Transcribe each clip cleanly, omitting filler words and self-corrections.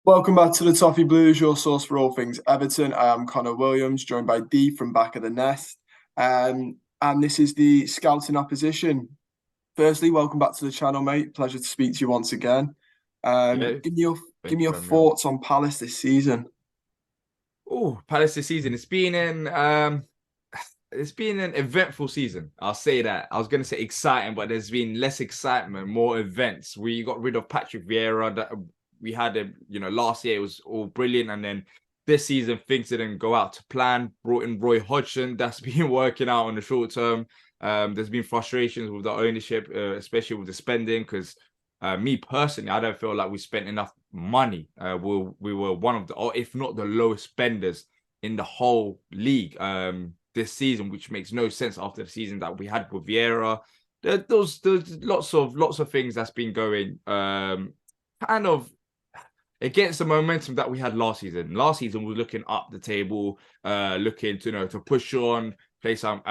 Welcome back to the Toffee Blues, your source for all things Everton. I am Connor Williams, joined by Dee from Back of the Nest. And this is the Scouting Opposition. Firstly, welcome back to the channel, mate. Pleasure to speak to you once again. Yeah, Give me your give thank me you your for having me on. thoughts on Palace this season. Oh, Palace this season. It's been an eventful season. I'll say that. I was gonna say exciting, but there's been less excitement, more events. We got rid of Patrick Vieira. That we had last year it was all brilliant, and then this season things didn't go out to plan. Brought in Roy Hodgson. That's been working out on the short term. There's been frustrations with the ownership, especially with the spending, because me personally, I don't feel like we spent enough money. We were one of the, or if not the lowest spenders in the whole league this season, which makes no sense after the season that we had with Vieira. There's lots of things that's been going kind of against the momentum that we had last season. Last season we were looking up the table, looking to to push on, play some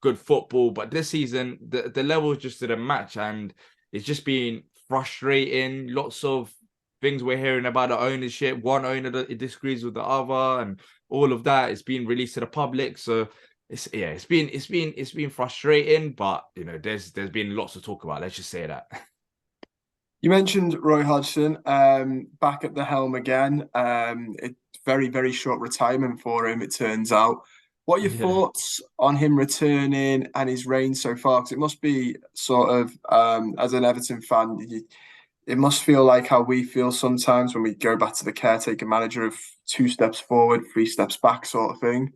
good football. But this season the level just didn't match, and it's just been frustrating. Lots of things we're hearing about the ownership. One owner that disagrees with the other, and all of that is being released to the public. So it's been frustrating, but there's been lots to talk about. Let's just say that. You mentioned Roy Hodgson, back at the helm again. Very, very short retirement for him, it turns out. What are your Yeah. thoughts on him returning and his reign so far? Because it must be sort of, as an Everton fan, it must feel like how we feel sometimes when we go back to the caretaker manager of two steps forward, three steps back sort of thing.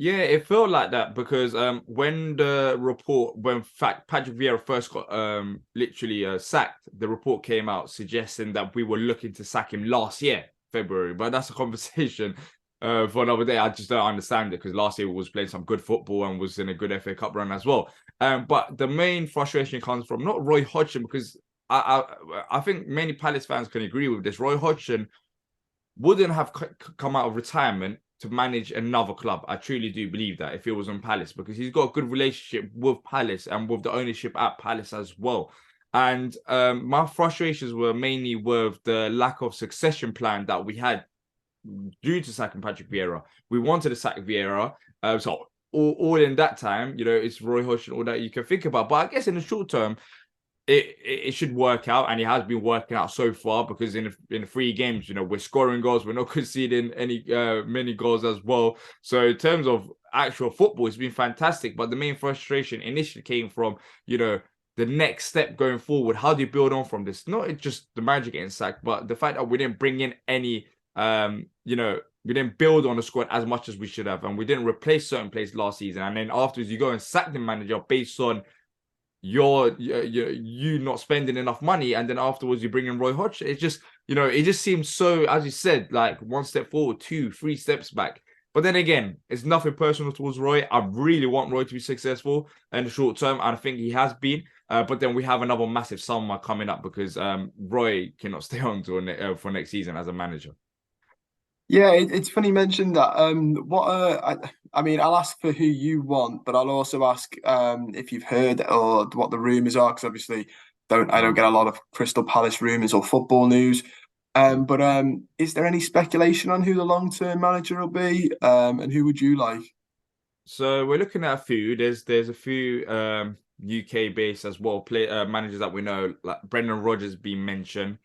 Yeah, it felt like that because when fact Patrick Vieira first got literally sacked, the report came out suggesting that we were looking to sack him last year, February. But that's a conversation for another day. I just don't understand it because last year we was playing some good football and was in a good FA Cup run as well. But the main frustration comes from not Roy Hodgson, because I think many Palace fans can agree with this. Roy Hodgson wouldn't have come out of retirement to manage another club. I truly do believe that if he was on Palace, because he's got a good relationship with Palace and with the ownership at Palace as well. And my frustrations were mainly with the lack of succession plan that we had due to sacking Patrick Vieira. We wanted to sack Vieira, so all in that time, it's Roy Hodgson, all that you can think about. But I guess in the short term, it should work out, and it has been working out so far, because in the 3 games, we're scoring goals, we're not conceding any many goals as well. So in terms of actual football, it's been fantastic. But the main frustration initially came from the next step going forward. How do you build on from this? Not just the manager getting sacked, but the fact that we didn't bring in any we didn't build on the squad as much as we should have, and we didn't replace certain players last season. And then afterwards, you go and sack the manager based on you not spending enough money, and then afterwards you bring in Roy Hodgson. It just it just seems so, as you said, like one step forward, two, three steps back. But then again, it's nothing personal towards Roy. I really want Roy to be successful in the short term, and I think he has been. But then we have another massive summer coming up, because Roy cannot stay on for next season as a manager. Yeah, it's funny you mentioned that. I mean, I'll ask for who you want, but I'll also ask if you've heard or what the rumors are, because obviously I don't Mm, get a lot of Crystal Palace rumors or football news. yeah. But is there any speculation on who the long-term manager will be? And who would you like? So we're looking at a few. There's a few UK based as well play managers that we know, like Brendan Rodgers being mentioned,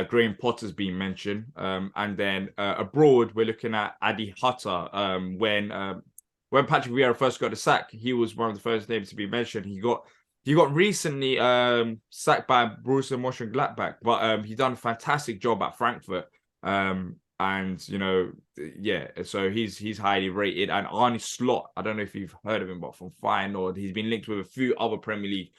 Graham Potter's being mentioned, and then abroad we're looking at Adi Hutter. When Patrick Vieira first got the sack, he was one of the first names to be mentioned. He got recently sacked by Borussia Mönchengladbach, but he done a fantastic job at Frankfurt. And yeah, so he's highly rated. And Arne Slot, I don't know if you've heard of him, but from Feyenoord, he's been linked with a few other Premier League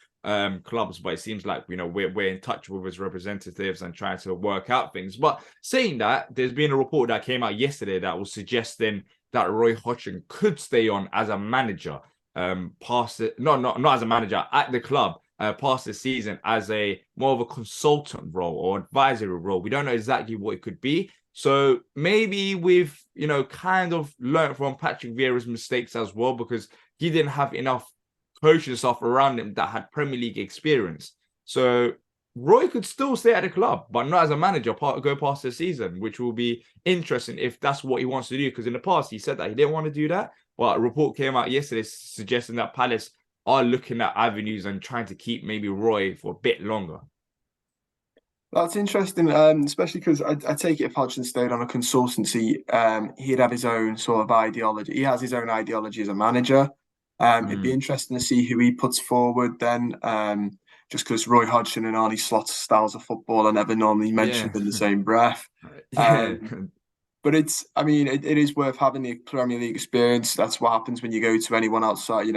clubs, but it seems like we're in touch with his representatives and trying to work out things. But saying that, there's been a report that came out yesterday that was suggesting that Roy Hodgson could stay on as a manager, past it, not as a manager at the club, past the season, as a more of a consultant role or advisory role. We don't know exactly what it could be. So maybe we've, kind of learned from Patrick Vieira's mistakes as well, because he didn't have enough coaching stuff around him that had Premier League experience. So Roy could still stay at the club, but not as a manager, go past the season, which will be interesting if that's what he wants to do. Because in the past, he said that he didn't want to do that. But a report came out yesterday suggesting that Palace are looking at avenues and trying to keep maybe Roy for a bit longer. That's interesting, especially because I take it if Hodgson stayed on a consultancy, he'd have his own sort of ideology. He has his own ideology as a manager. It'd be interesting to see who he puts forward then, just because Roy Hodgson and Arnie Slot's styles of football are never normally mentioned Yeah. in the same breath. Yeah. But I mean, it is worth having the Premier League experience. That's what happens when you go to anyone outside,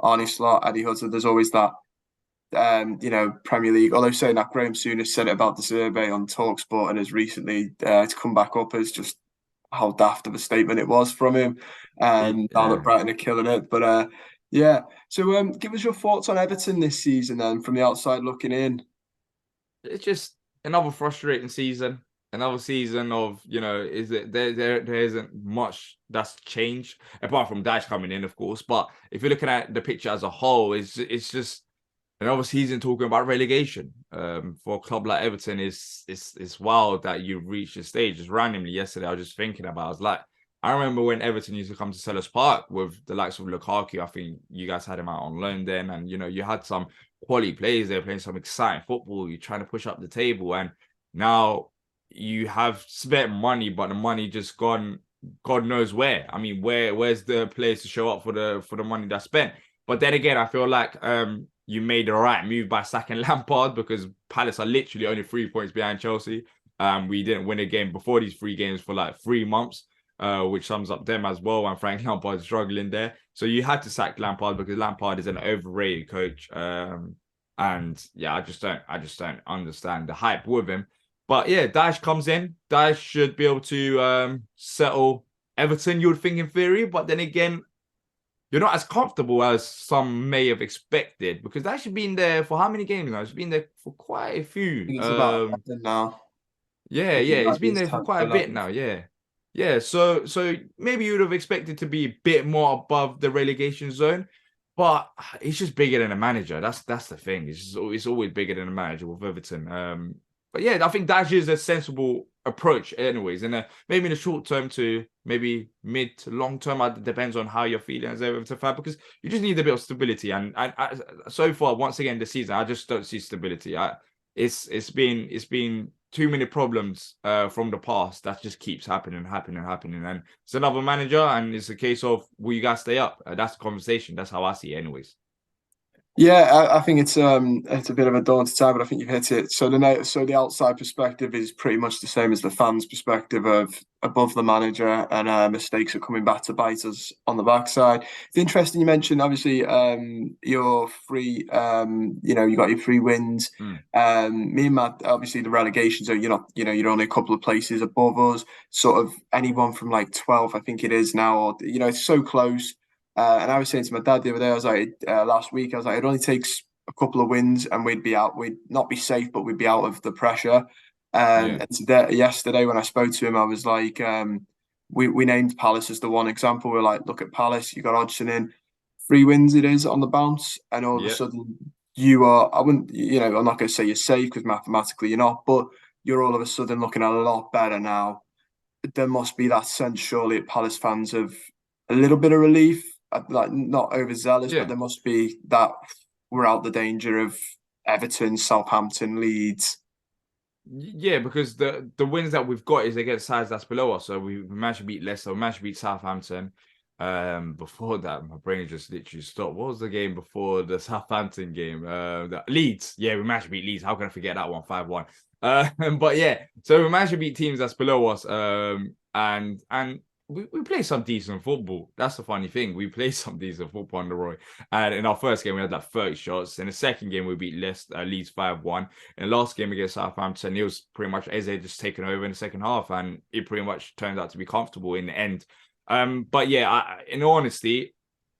Arnie Slot, Eddie Hudson. There's always that Premier League. Although saying that, Graham Souness said it about the survey on Talksport and has recently it's come back up as just how daft of a statement it was from him. Now that Brighton are killing it, but yeah. So give us your thoughts on Everton this season, then, from the outside looking in. It's just another frustrating season. Another season of, is it there isn't much that's changed apart from Dash coming in, of course. But if you're looking at the picture as a whole, it's just another season talking about relegation. For a club like Everton, it's wild that you've reached this stage. Just randomly yesterday, I was just thinking about. I was like, I remember when Everton used to come to Selhurst Park with the likes of Lukaku. I think you guys had him out on loan then, and you had some quality players there playing some exciting football. You're trying to push up the table, and now you have spent money, but the money just gone God knows where. I mean, where's the players to show up for the money that's spent? But then again, I feel like you made the right move by sacking Lampard, because Palace are literally only 3 points behind Chelsea. We didn't win a game before these 3 games for like 3 months, which sums up them as well. And Frank Lampard is struggling there. So you had to sack Lampard because Lampard is an overrated coach. And yeah, I just don't understand the hype with him. But yeah, Dash comes in. Dash should be able to settle Everton, you would think, in theory. But then again, you're not as comfortable as some may have expected, because Dash has been there for how many games now? It's been there for quite a few. It's about 11 now. Yeah, it's been there for quite a bit now. Yeah. So maybe you would have expected to be a bit more above the relegation zone, but it's just bigger than a manager. That's the thing. It's always bigger than a manager with Everton. But yeah, I think Dash is a sensible approach, anyways, and maybe in the short term to maybe mid to long term. It depends on how you're feeling as Everton fan, because you just need a bit of stability. And so far, once again, this season, I just don't see stability. It's been too many problems from the past that just keeps happening. And it's another manager, and it's a case of, will you guys stay up? That's the conversation. That's how I see it, anyways. Yeah, I think it's a bit of a daunting time, but I think you've hit it. So the outside perspective is pretty much the same as the fans' perspective of above the manager, and mistakes are coming back to bite us on the backside. It's interesting you mentioned, obviously, your free, you got your 3 wins. Me and Matt, obviously the relegation, so you're only a couple of places above us. Sort of anyone from like 12, I think it is now, or it's so close. And I was saying to my dad the other day, I was like, last week, I was like, it only takes a couple of wins and we'd be out. We'd not be safe, but we'd be out of the pressure. And yesterday, when I spoke to him, I was like, we named Palace as the one example. We're like, look at Palace, you got Hodgson in, 3 wins it is on the bounce, and all of a sudden you are. I wouldn't, I'm not going to say you're safe because mathematically you're not, but you're all of a sudden looking a lot better now. There must be that sense, surely, at Palace fans of a little bit of relief. Like, not overzealous, but there must be that we're out the danger of Everton, Southampton, Leeds. Yeah, because the wins that we've got is against sides that's below us. So we managed to beat Leicester, we managed to beat Southampton. Before that, my brain just literally stopped. What was the game before the Southampton game? The Leeds. Yeah, we managed to beat Leeds. How can I forget that one? 5-1. But yeah, so we managed to beat teams that's below us. And we play some decent football. That's the funny thing. We play some decent football under Roy. And in our first game, we had like 30 shots. In the second game, we beat Leeds 5-1. In the last game against Southampton, it was pretty much Eze just taking over in the second half. And it pretty much turned out to be comfortable in the end. But yeah, in all honesty,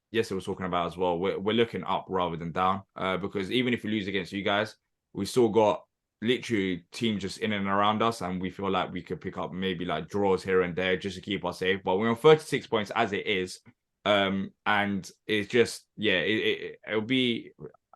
yes, I was talking about as well. We're looking up rather than down. Because even if we lose against you guys, we still got literally teams just in and around us, and we feel like we could pick up maybe like draws here and there just to keep us safe. But we're on 36 points as it is, and it's just it'll be.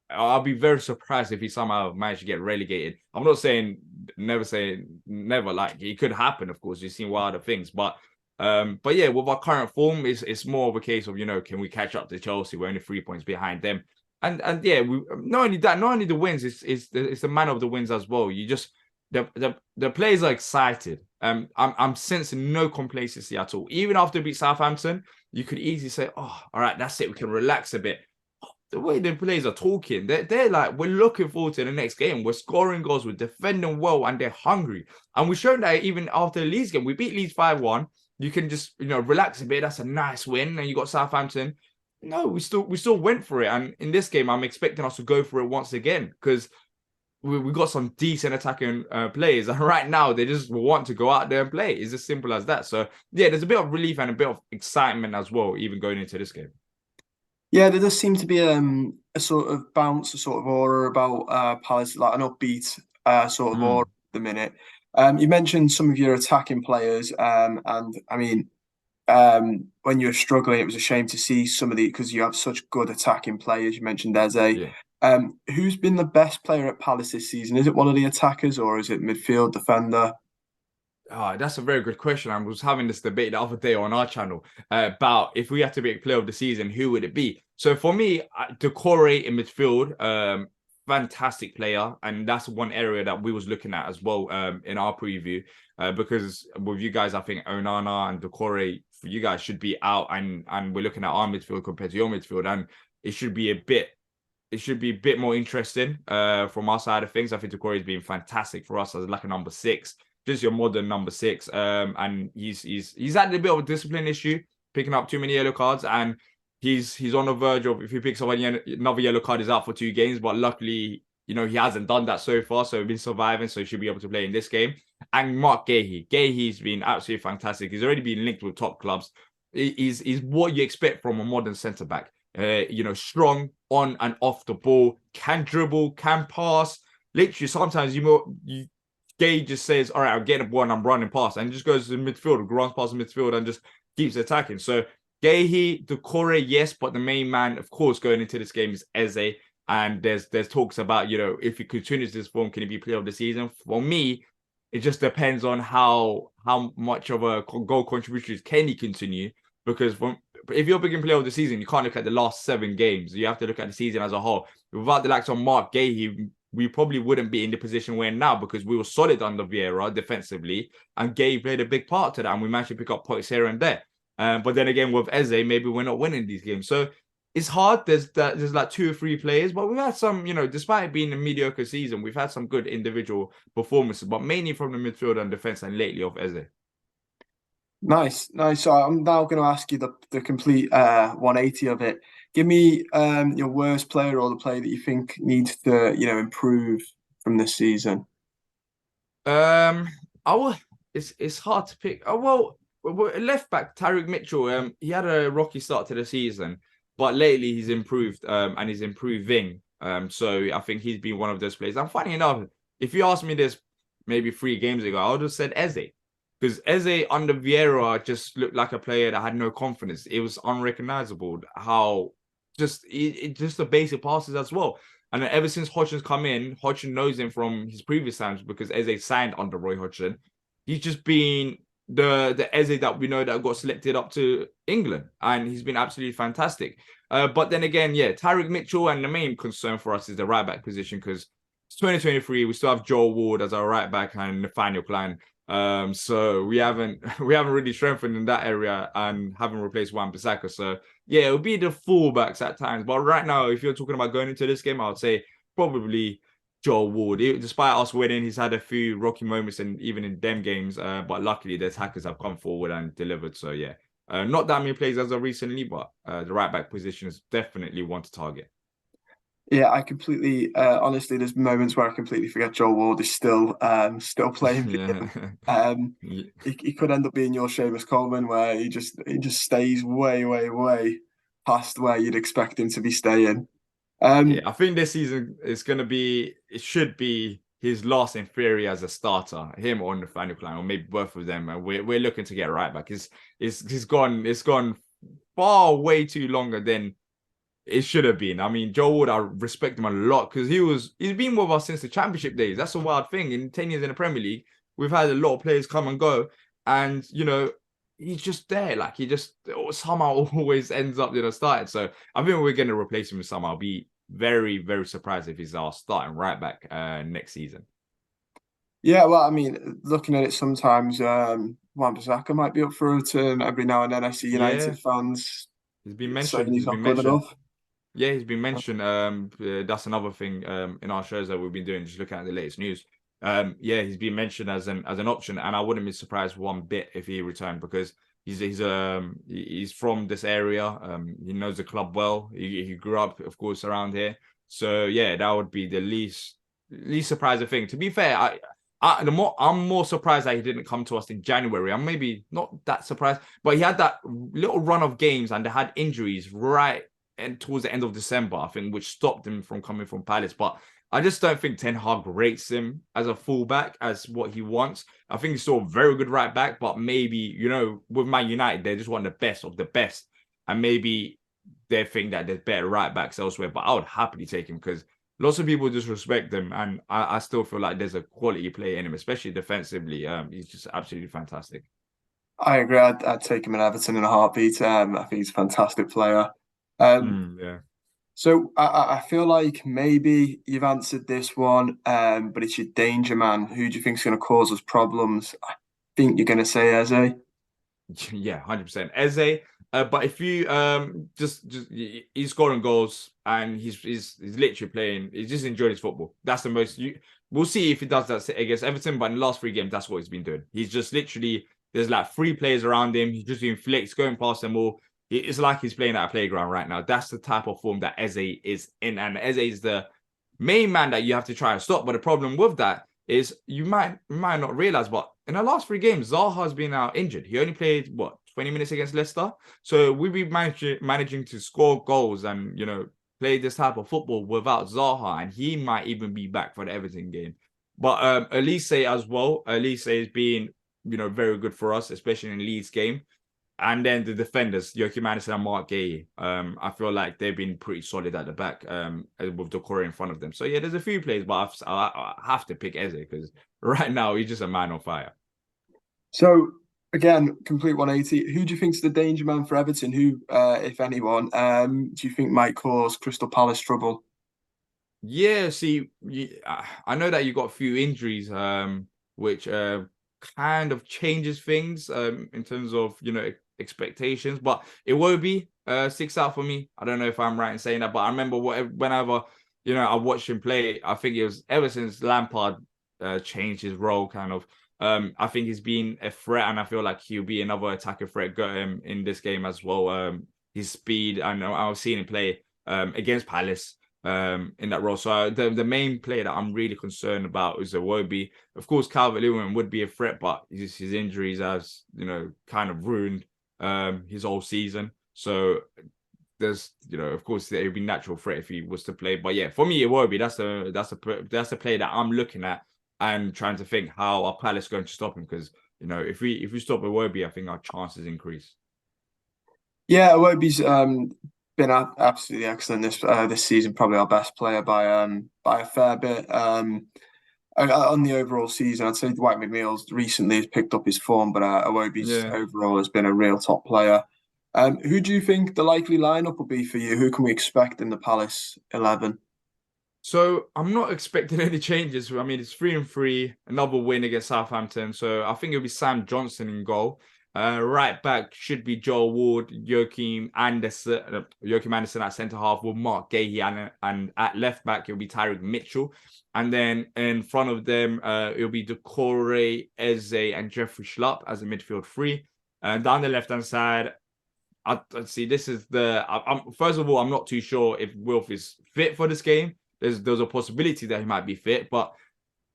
I'll be very surprised if he somehow managed to get relegated. I'm not saying never. Like it could happen, of course. You've seen wilder things, but yeah, with our current form, it's more of a case of, you know, can we catch up to Chelsea? We're only 3 points behind them, and yeah, we not only that, not only the wins, it's the manner of the wins as well. You just the players are excited. I'm sensing no complacency at all. Even after we beat Southampton, you could easily say, oh, all right, that's it. We can relax a bit. The way the players are talking, they're like, we're looking forward to the next game. We're scoring goals, we're defending well, and they're hungry. And we've shown that even after the Leeds game. We beat Leeds 5-1. You can just, you know, relax a bit. That's a nice win. And you got Southampton. No, we still went for it. And in this game, I'm expecting us to go for it once again, because we got some decent attacking players. And right now, they just want to go out there and play. It's as simple as that. So, yeah, there's a bit of relief and a bit of excitement as well, even going into this game. Yeah, there does seem to be a sort of bounce, a sort of aura about Palace, like an upbeat sort of aura at the minute. You mentioned some of your attacking players, and I mean, when you were struggling, it was a shame to see some of the, because you have such good attacking players. You mentioned Eze. Yeah. Who's been the best player at Palace this season? Is it one of the attackers, or is it midfield defender? Oh, that's a very good question. I was having this debate the other day on our channel about if we had to be a player of the season, who would it be? So for me, Doucouré in midfield, fantastic player, and that's one area that we was looking at as well in our preview. Because with you guys, I think Onana and Doucouré for you guys should be out, and we're looking at our midfield compared to your midfield, and it should be a bit more interesting from our side of things. I think Doucouré has been fantastic for us as like a number 6. Just your modern number 6, and he's had a bit of a discipline issue, picking up too many yellow cards, and he's on the verge of, if he picks up another yellow card, he's out for 2 games. But luckily, you know, he hasn't done that so far, so he's been surviving, so he should be able to play in this game. And Marc Guéhi, been absolutely fantastic. He's already been linked with top clubs. He's what you expect from a modern centre back. You know, strong on and off the ball, can dribble, can pass. Literally, sometimes Gay just says, all right, I'm getting a ball and I'm running past, and just goes to midfield, runs past the midfield and just keeps attacking. So Guéhi, Doucouré, yes, but the main man, of course, going into this game is Eze. And there's talks about, you know, if he continues this form, can he be player of the season? For me, it just depends on how much of a goal contribution can he continue. Because if you're picking player of the season, you can't look at the last 7 games. You have to look at the season as a whole. Without the likes of Marc Guéhi, we probably wouldn't be in the position we're in now, because we were solid under Vieira defensively, and Guéhi played a big part to that, and we managed to pick up points here and there. But then again, with Eze, maybe we're not winning these games. So it's hard. There's like 2 or 3 players, but we've had some, you know, despite it being a mediocre season, we've had some good individual performances, but mainly from the midfield and defense, and lately of Eze. Nice. So I'm now going to ask you the complete 180 of it. Give me your worst player, or the player that you think needs to, you know, improve from this season. It's hard to pick. Oh, well, left back Tyrick Mitchell. He had a rocky start to the season, but lately he's improved. And he's improving. So I think he's been one of those players. And funny enough, if you asked me this maybe 3 games ago, I would have said Eze. Because Eze under Vieira just looked like a player that had no confidence. It was unrecognizable how just the basic passes as well. And then ever since Hodgson's come in, Hodgson knows him from his previous times, because Eze signed under Roy Hodgson. He's just been the Eze that we know that got selected up to England, and he's been absolutely fantastic. But then again, yeah, Tyrick Mitchell, and the main concern for us is the right back position, because it's 2023. We still have Joel Ward as our right back and Nathaniel Klein. So we haven't really strengthened in that area, and haven't replaced Wan-Bissaka. So yeah, it'll be the fullbacks at times. But right now, if you're talking about going into this game, I would say probably Joel Ward. Despite us winning, he's had a few rocky moments, and even in them games. But luckily, the attackers have come forward and delivered. So yeah, not that many players as of recently, but the right back position is definitely one to target. Yeah, I completely honestly, there's moments where I completely forget Joel Ward is still playing. Yeah. He could end up being your Seamus Coleman, where he just stays way past where you'd expect him to be staying. Yeah, I think this season it should be his last in theory as a starter, him or Nathaniel Klein, or maybe both of them. And we're looking to get right back. It's gone far way too longer than It should have been. I mean, Joe Ward, I respect him a lot because he's been with us since the championship days. That's a wild thing. In 10 years in the Premier League, we've had a lot of players come and go, and he's just there. Like he just somehow always ends up starting. So I think we're going to replace him somehow. I'll be very, very surprised if he's our starting right back next season. Yeah, well, I mean, looking at it sometimes, Wan-Bissaka might be up for a return every now and then. I see Yeah, United fans he's been saying mentioned. he's He's not been good mentioned. enough. Yeah, he's been mentioned. That's another thing in our shows that we've been doing, just looking at the latest news. Yeah, he's been mentioned as an option, and I wouldn't be surprised one bit if he returned because he's from this area. He knows the club well. He grew up, of course, around here. So yeah, that would be the least surprising thing. To be fair, I'm more surprised that he didn't come to us in January. I'm maybe not that surprised, but he had that little run of games and they had injuries right and towards the end of December, I think, which stopped him from coming from Palace. But I just don't think Ten Hag rates him as a fullback as what he wants. I think he's still a very good right back, but maybe, with Man United, they just want the best of the best. And maybe they think that there's better right backs elsewhere. But I would happily take him because lots of people disrespect him. And I still feel like there's a quality player in him, especially defensively. He's just absolutely fantastic. I agree. I'd take him in Everton in a heartbeat. I think he's a fantastic player. Um, Yeah. so I feel like maybe you've answered this one, but it's your danger man. Who do you think is going to cause us problems? I think you're going to say Eze. Yeah, 100%. Eze, but if you just he's scoring goals and he's literally playing. He's just enjoying his football. That's the most. We'll see if he does that against Everton. But in the last 3 games, that's what he's been doing. He's just literally there's like 3 players around him. He's just doing flicks, going past them all. It's like he's playing at a playground right now. That's the type of form that Eze is in, and Eze is the main man that you have to try and stop. But the problem with that is you might not realize, but in the last 3 games, Zaha has been out injured. He only played 20 minutes against Leicester. So we'll be managing to score goals and play this type of football without Zaha, and he might even be back for the Everton game. But Elise as well. Elise has been very good for us, especially in Leeds game. And then the defenders, Joachim Andersen and Mark Guéhi, I feel like they've been pretty solid at the back with Doucouré in front of them. So, yeah, there's a few players, but I have to pick Eze because right now he's just a man on fire. So, again, complete 180. Who do you think's the danger man for Everton? Who, if anyone, do you think might cause Crystal Palace trouble? Yeah, see, I know that you got a few injuries, which kind of changes things in terms of expectations, but Iwobi sticks out for me. I don't know if I'm right in saying that, but I remember whenever I watched him play, I think it was ever since Lampard changed his role kind of. I think he's been a threat, and I feel like he'll be another attacker threat in this game as well. His speed, and I was seeing him play against Palace in that role. So the main player that I'm really concerned about is Iwobi. Of course, Calvert-Lewin would be a threat, but his injuries has kind of ruined his whole season. So there's of course it would be natural threat if he was to play. But yeah, for me, Iwobi, that's the player that I'm looking at and trying to think how our Palace going to stop him, because if we stop Iwobi, I think our chances increase. Yeah, Iwobi's been absolutely excellent this season. Probably our best player by a fair bit. On the overall season, I'd say Dwight McNeil's recently has picked up his form, but Iwobi's overall has been a real top player. Who do you think the likely lineup will be for you? Who can we expect in the Palace 11? So I'm not expecting any changes. I mean, it's 3-3, another win against Southampton. So I think it'll be Sam Johnson in goal. Right back should be Joel Ward, Joachim Andersen at centre half with Mark Guéhi, and at left back it'll be Tyrick Mitchell. And then in front of them, it'll be Doucouré, Eze, and Jeffrey Schlupp as a midfield 3. And down the left hand side, I see this is first of all, I'm not too sure if Wilf is fit for this game. There's a possibility that he might be fit, but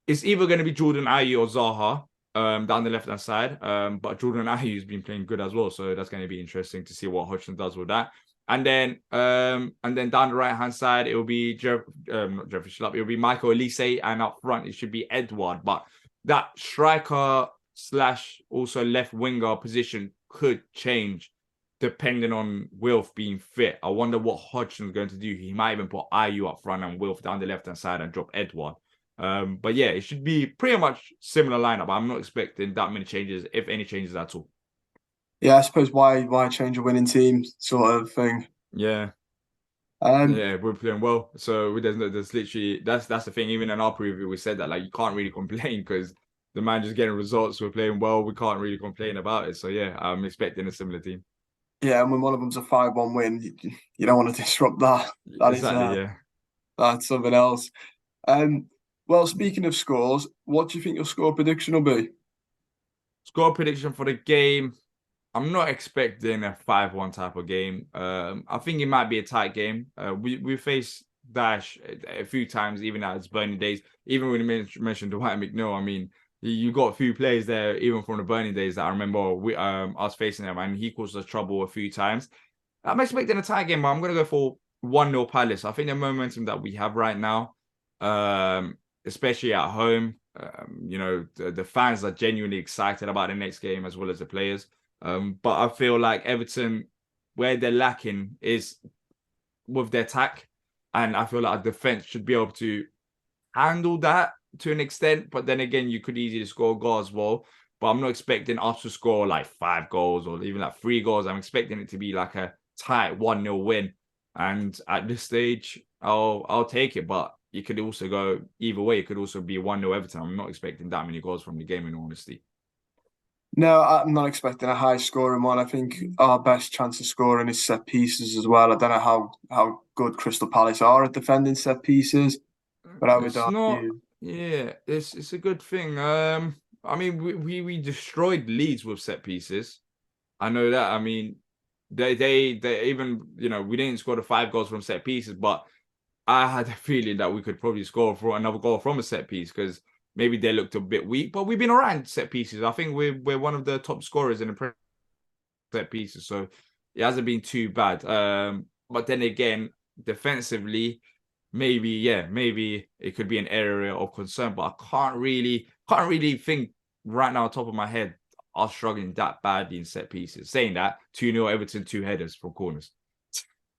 it's either going to be Jordan Ayew or Zaha down the left-hand side. But Jordan Ayew's been playing good as well, so that's going to be interesting to see what Hodgson does with that. And then down the right-hand side, it will be not Jeffrey Schlupp, it will be Michael Elise, and up front it should be Edouard. But that striker / also left winger position could change depending on Wilf being fit. I wonder what Hodgson's going to do. He might even put Ayew up front and Wilf down the left-hand side and drop Edouard. But yeah, it should be pretty much similar lineup. I'm not expecting that many changes, if any changes at all. Yeah, I suppose why change a winning team sort of thing. Yeah. Um, Yeah, we're playing well. So there's literally that's the thing. Even in our preview, we said that like you can't really complain because the man just getting results. We're playing well. We can't really complain about it. So yeah, I'm expecting a similar team. yeah, and when one of them's a 5-1 win, you don't want to disrupt that. That is Exactly. Yeah. that's something else. Well, speaking of scores, what do you think your score prediction will be? Score prediction for the game. I'm not expecting a 5-1 type of game. I think it might be a tight game. We faced Dash a few times, even at its burning days. Even when you mentioned Dwight McNeil, I mean, you got a few players there, even from the burning days that I remember us facing him, and he caused us trouble a few times. I'm expecting a tight game, but I'm going to go for 1-0 Palace. I think the momentum that we have right now, especially at home, the fans are genuinely excited about the next game as well as the players. But I feel like Everton, where they're lacking is with their attack. And I feel like our defense should be able to handle that to an extent. But then again, you could easily score a goal as well. But I'm not expecting us to score like 5 goals or even like 3 goals. I'm expecting it to be like a tight 1-0 win. And at this stage, I'll take it. But you could also go either way. It could also be 1-0 Everton. I'm not expecting that many goals from the game, in honesty. No, I'm not expecting a high scoring one. I think our best chance of scoring is set pieces as well. I don't know how good Crystal Palace are at defending set pieces, but I would It's not, argue. yeah, it's a good thing. I mean, we destroyed Leeds with set pieces. I know that. I mean, they even we didn't score the 5 goals from set pieces, but I had a feeling that we could probably score for another goal from a set piece because maybe they looked a bit weak, but we've been around set pieces. I think we're one of the top scorers in the set pieces, so it hasn't been too bad. But then again, defensively, maybe it could be an area of concern, but I can't really think right now on top of my head are struggling that badly in set pieces. Saying that, 2-0 Everton, 2 headers from corners.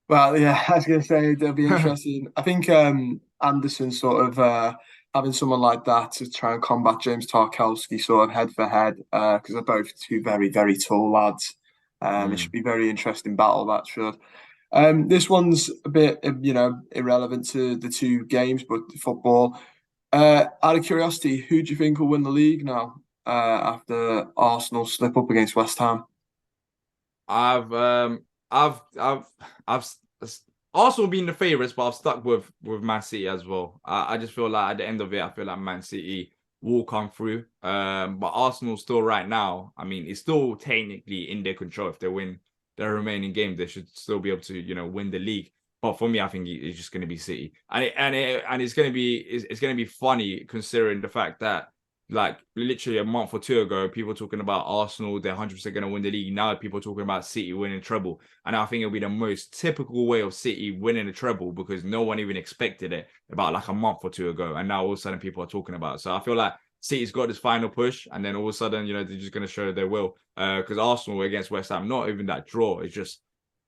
Well, yeah, I was going to say it'll be interesting. I think Anderson sort of having someone like that to try and combat James Tarkowski sort of head for head because they're both two very, very tall lads. It should be a very interesting battle, that should. This one's a bit, irrelevant to the two games, but football. Out of curiosity, who do you think will win the league now after Arsenal slip up against West Ham? I've Arsenal being the favourites, but I've stuck with Man City as well. I just feel like at the end of it, I feel like Man City will come through. But Arsenal still right now, I mean, it's still technically in their control. If they win their remaining game, they should still be able to win the league. But for me, I think it's just going to be City, and it's going to be funny considering the fact that like literally a month or two ago, people talking about Arsenal, they're 100% going to win the league. Now people talking about City winning treble. And I think it'll be the most typical way of City winning a treble because no one even expected it about like a month or two ago. And now all of a sudden people are talking about it. So I feel like City's got this final push and then all of a sudden, they're just going to show their will. Because Arsenal against West Ham, not even that draw. It's just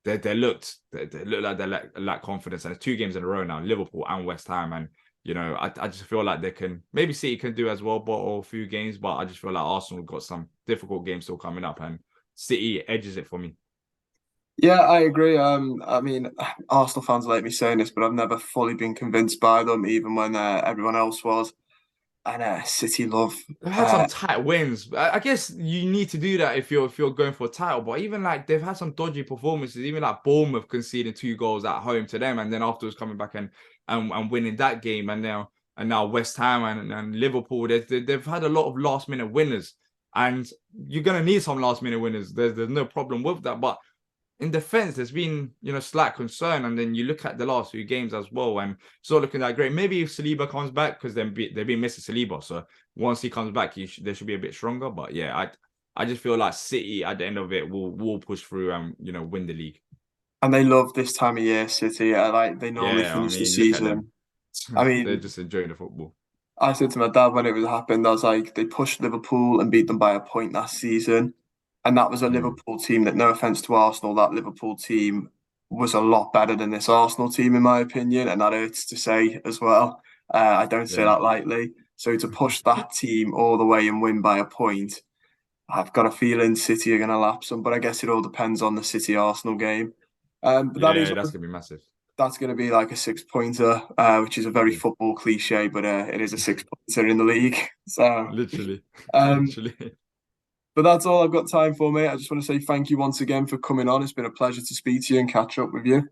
they look like they lack confidence. And it's 2 games in a row now, Liverpool and West Ham. And I just feel like they can, maybe City can do as well, but a few games, but I just feel like Arsenal got some difficult games still coming up and City edges it for me. Yeah, I agree. I mean, Arsenal fans like me saying this, but I've never fully been convinced by them, even when everyone else was. And City love. They've had some tight wins. I guess you need to do that if you're going for a title. But even like they've had some dodgy performances. Even like Bournemouth conceding 2 goals at home to them, and then afterwards coming back and winning that game. And now West Ham and Liverpool. They've had a lot of last minute winners, and you're gonna need some last minute winners. There's no problem with that. But in defense, there's been slight concern, and then you look at the last few games as well, and it's not looking that great. Maybe if Saliba comes back, because they've been missing Saliba, so once he comes back, they should be a bit stronger. But yeah, I just feel like City at the end of it will push through and win the league. And they love this time of year, City. Like they normally Yeah, I finish the mean, look at them. season. I They're mean, just enjoying the football. I said to my dad when it was happened, I was like, they pushed Liverpool and beat them by a point last season. And that was a Liverpool team that, no offense to Arsenal, that Liverpool team was a lot better than this Arsenal team, in my opinion. And that hurts to say as well. I don't say that lightly. So to push that team all the way and win by a point, I've got a feeling City are going to lapse them. But I guess it all depends on the City Arsenal game. But that's going to be massive. That's going to be like a 6-pointer, which is a very football cliche, but it is a 6-pointer in the league. So literally. But that's all I've got time for, mate. I just want to say thank you once again for coming on. It's been a pleasure to speak to you and catch up with you.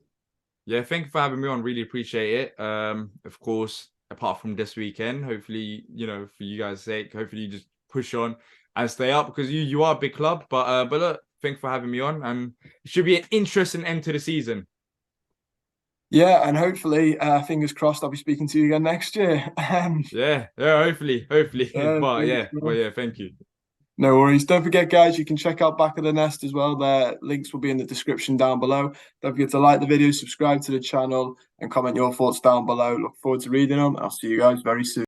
Yeah, thank you for having me on. Really appreciate it. Of course, apart from this weekend, hopefully, for you guys' sake, hopefully you just push on and stay up, because you are a big club. But look, thanks for having me on, and it should be an interesting end to the season. Yeah, and hopefully, fingers crossed, I'll be speaking to you again next year. Yeah, hopefully. But thank you. No worries. Don't forget, guys, you can check out Back of the Nest as well. Their links will be in the description down below. Don't forget to like the video, subscribe to the channel, and comment your thoughts down below. Look forward to reading them. I'll see you guys very soon.